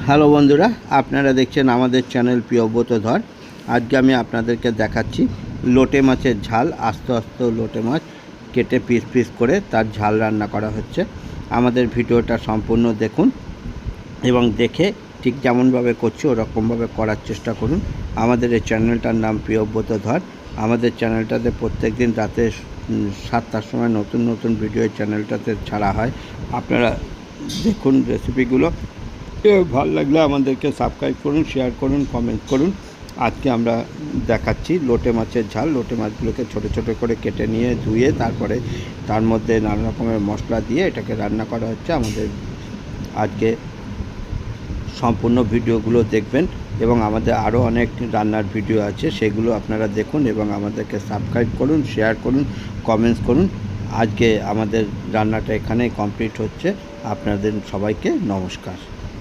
Hello বন্ধুরা, আপনারা দেখছেন আমাদের চ্যানেল প্রিয়ব্রত ধর। আজকে আমি আপনাদেরকে দেখাচ্ছি লোটে মাছের ঝাল। আস্ত আস্ত লোটে মাছ কেটে পিস পিস করে তার ঝাল রান্না করা হচ্ছে। আমাদের ভিডিওটা সম্পূর্ণ দেখুন এবং দেখে ঠিক যেমনভাবে করছি ওরকমভাবে করার চেষ্টা করুন। আমাদের এই চ্যানেলটার নাম প্রিয়ব্রত ধর। আমাদের চ্যানেলটাতে প্রত্যেক দিন রাতে 7টার সময় নতুন নতুন ভিডিও চ্যানেলটাতে ছাড়া হয়। আপনারা দেখুন রেসিপিগুলো। ভালো লাগলে আমাদেরকে সাবস্ক্রাইব করুন, শেয়ার করুন, কমেন্ট করুন। আজকে আমরা দেখাচ্ছি লোটে মাছের ঝাল। লোটে মাছগুলোকে ছোটো ছোটো করে কেটে নিয়ে ধুয়ে তারপরে তার মধ্যে নানা রকমের মশলা দিয়ে এটাকে রান্না করা হচ্ছে। আমাদের আজকে সম্পূর্ণ ভিডিওগুলো দেখবেন এবং আমাদের আরও অনেক রান্নার ভিডিও আছে, সেগুলো আপনারা দেখুন এবং আমাদেরকে সাবস্ক্রাইব করুন, শেয়ার করুন, কমেন্টস করুন। আজকে আমাদের রান্নাটা এখানেই কমপ্লিট হচ্ছে। আপনাদের সবাইকে নমস্কার।